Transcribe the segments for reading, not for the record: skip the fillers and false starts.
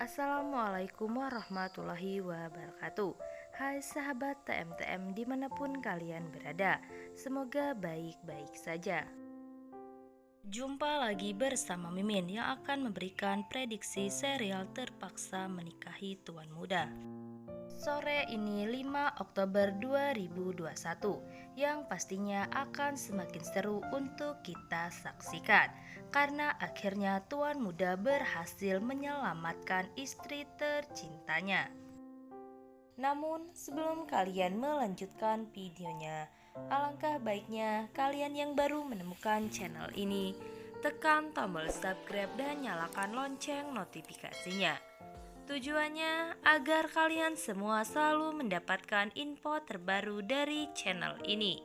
Assalamualaikum warahmatullahi wabarakatuh. Hai sahabat TMTM dimanapun kalian berada, semoga baik-baik saja. Jumpa lagi bersama Mimin yang akan memberikan prediksi serial Terpaksa Menikahi Tuan Muda. Sore ini 5 Oktober 2021 yang pastinya akan semakin seru untuk kita saksikan karena akhirnya Tuan Muda berhasil menyelamatkan istri tercintanya. Namun sebelum kalian melanjutkan videonya, alangkah baiknya kalian yang baru menemukan channel ini tekan tombol subscribe dan nyalakan lonceng notifikasinya. Tujuannya agar kalian semua selalu mendapatkan info terbaru dari channel ini.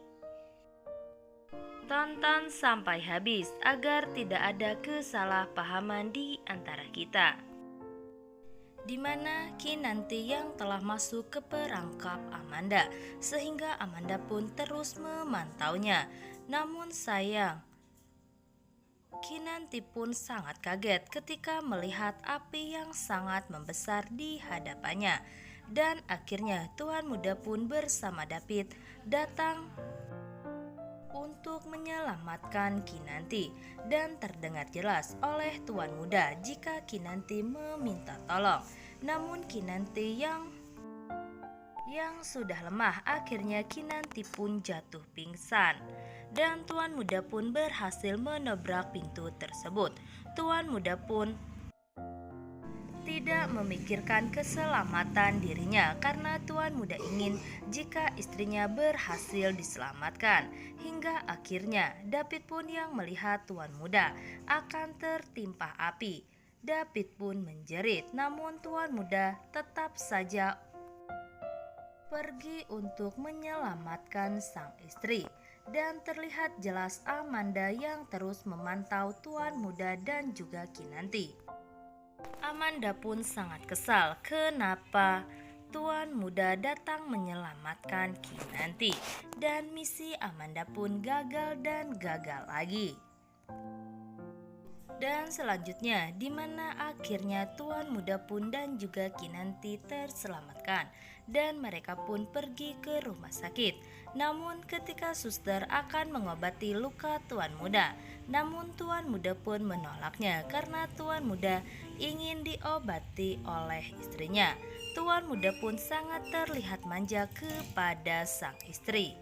Tonton sampai habis agar tidak ada kesalahpahaman di antara kita. Di mana Kinanti yang telah masuk ke perangkap Amanda, sehingga Amanda pun terus memantaunya. Namun sayang, Kinanti pun sangat kaget ketika melihat api yang sangat membesar di hadapannya. Dan akhirnya Tuan Muda pun bersama David datang untuk menyelamatkan Kinanti. Dan terdengar jelas oleh Tuan Muda jika Kinanti meminta tolong. Namun Kinanti yang sudah lemah, akhirnya Kinanti pun jatuh pingsan. Dan Tuan Muda pun berhasil menobrak pintu tersebut. Tuan Muda pun tidak memikirkan keselamatan dirinya karena Tuan Muda ingin jika istrinya berhasil diselamatkan. Hingga akhirnya David pun yang melihat Tuan Muda akan tertimpa api. David pun menjerit, namun Tuan Muda tetap saja pergi untuk menyelamatkan sang istri. Dan terlihat jelas Amanda yang terus memantau Tuan Muda dan juga Kinanti. Amanda pun sangat kesal kenapa Tuan Muda datang menyelamatkan Kinanti. Dan misi Amanda pun gagal dan gagal lagi. Dan selanjutnya di mana akhirnya Tuan Muda pun dan juga Kinanti terselamatkan dan mereka pun pergi ke rumah sakit. Namun ketika suster akan mengobati luka Tuan Muda, namun Tuan Muda pun menolaknya karena Tuan Muda ingin diobati oleh istrinya. Tuan Muda pun sangat terlihat manja kepada sang istri.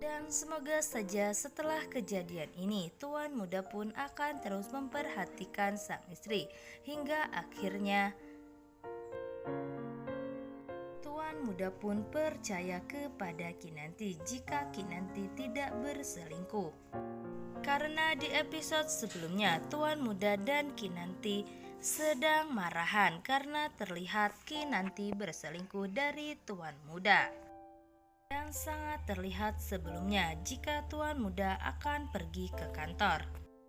Dan semoga saja setelah kejadian ini Tuan Muda pun akan terus memperhatikan sang istri hingga akhirnya Tuan Muda pun percaya kepada Kinanti jika Kinanti tidak berselingkuh. Karena di episode sebelumnya Tuan Muda dan Kinanti sedang marahan karena terlihat Kinanti berselingkuh dari Tuan Muda. Dan sangat terlihat sebelumnya jika Tuan Muda akan pergi ke kantor.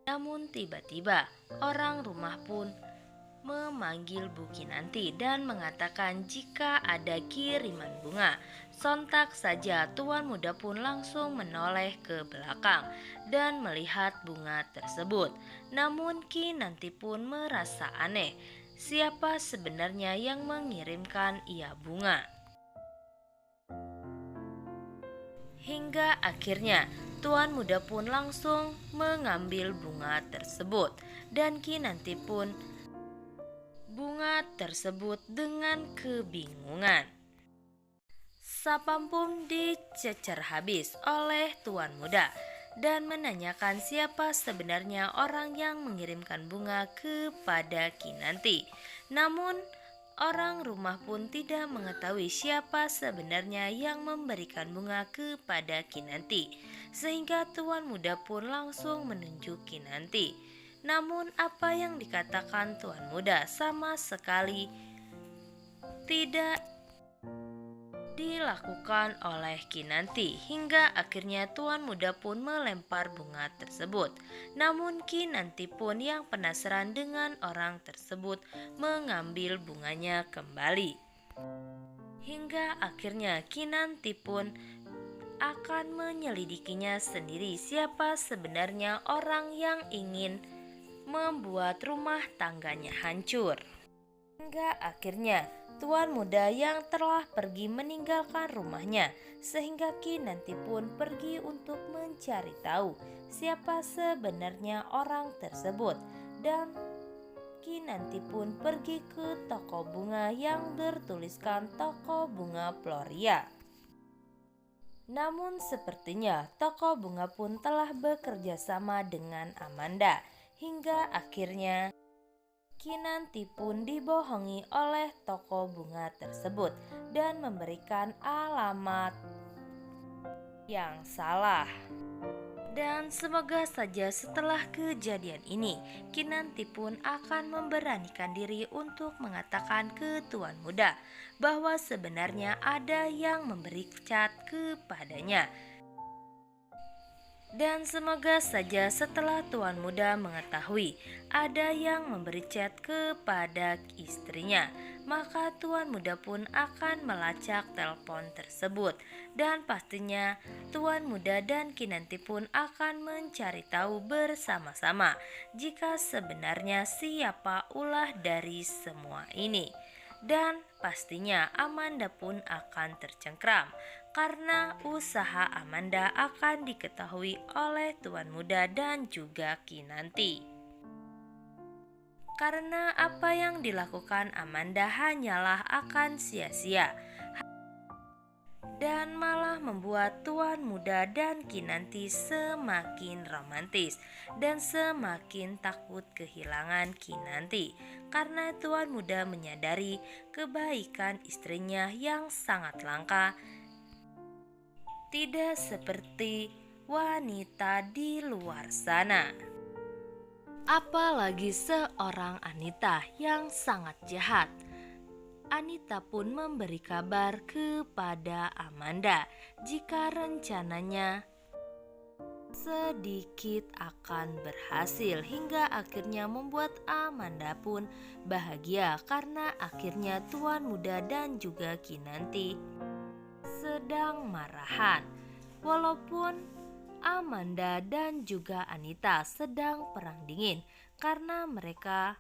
Namun tiba-tiba orang rumah pun memanggil Bu Kinanti dan mengatakan jika ada kiriman bunga. Sontak saja Tuan Muda pun langsung menoleh ke belakang dan melihat bunga tersebut. Namun Kinanti pun merasa aneh, siapa sebenarnya yang mengirimkan ia bunga. Hingga akhirnya Tuan Muda pun langsung mengambil bunga tersebut dan Kinanti pun bunga tersebut dengan kebingungan. Sapam pun dicecer habis oleh Tuan Muda dan menanyakan siapa sebenarnya orang yang mengirimkan bunga kepada Kinanti. Namun orang rumah pun tidak mengetahui siapa sebenarnya yang memberikan bunga kepada Kinanti, sehingga Tuan Muda pun langsung menunjuk Kinanti. Namun apa yang dikatakan Tuan Muda sama sekali tidak dilakukan oleh Kinanti, hingga akhirnya Tuan Muda pun melempar bunga tersebut. Namun Kinanti pun yang penasaran dengan orang tersebut mengambil bunganya kembali. Hingga akhirnya Kinanti pun akan menyelidikinya sendiri siapa sebenarnya orang yang ingin membuat rumah tangganya hancur. Hingga akhirnya tuan muda yang telah pergi meninggalkan rumahnya, sehingga Kinanti pun pergi untuk mencari tahu siapa sebenarnya orang tersebut. Dan Kinanti pun pergi ke toko bunga yang bertuliskan toko bunga Floria. Namun sepertinya toko bunga pun telah bekerja sama dengan Amanda, hingga akhirnya Kinanti pun dibohongi oleh toko bunga tersebut dan memberikan alamat yang salah. Dan semoga saja setelah kejadian ini, Kinanti pun akan memberanikan diri untuk mengatakan ke tuan muda bahwa sebenarnya ada yang memberi cat kepadanya. Dan semoga saja setelah tuan muda mengetahui ada yang memberi cat kepada istrinya, maka tuan muda pun akan melacak telepon tersebut. Dan pastinya tuan muda dan Kinanti pun akan mencari tahu bersama-sama jika sebenarnya siapa ulah dari semua ini. Dan pastinya Amanda pun akan tercengkram karena usaha Amanda akan diketahui oleh tuan muda dan juga Kinanti. Karena apa yang dilakukan Amanda hanyalah akan sia-sia dan malah membuat tuan muda dan Kinanti semakin romantis dan semakin takut kehilangan Kinanti, karena tuan muda menyadari kebaikan istrinya yang sangat langka, tidak seperti wanita di luar sana. Apalagi seorang Anita yang sangat jahat. Anita pun memberi kabar kepada Amanda jika rencananya sedikit akan berhasil, hingga akhirnya membuat Amanda pun bahagia karena akhirnya tuan muda dan juga Kinanti sedang marahan. Walaupun Amanda dan juga Anita sedang perang dingin karena mereka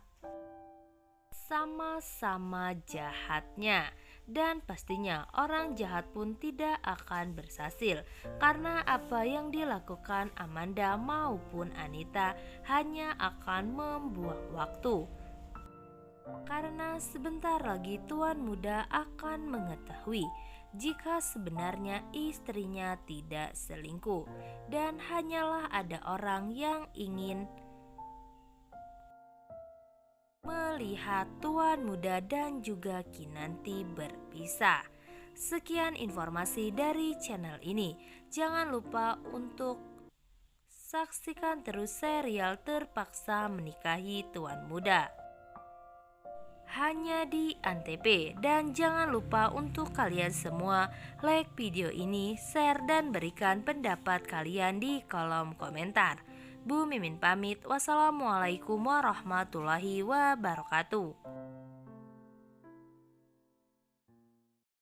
sama-sama jahatnya, dan pastinya orang jahat pun tidak akan berhasil karena apa yang dilakukan Amanda maupun Anita hanya akan membuang waktu. Karena sebentar lagi tuan muda akan mengetahui jika sebenarnya istrinya tidak selingkuh dan hanyalah ada orang yang ingin melihat tuan muda dan juga Kinanti berpisah. Sekian informasi dari channel ini. Jangan lupa untuk saksikan terus serial Terpaksa Menikahi Tuan Muda hanya di Antv. Dan jangan lupa untuk kalian semua like video ini, share, dan berikan pendapat kalian di kolom komentar. Bu Mimin pamit. Wassalamualaikum warahmatullahi wabarakatuh.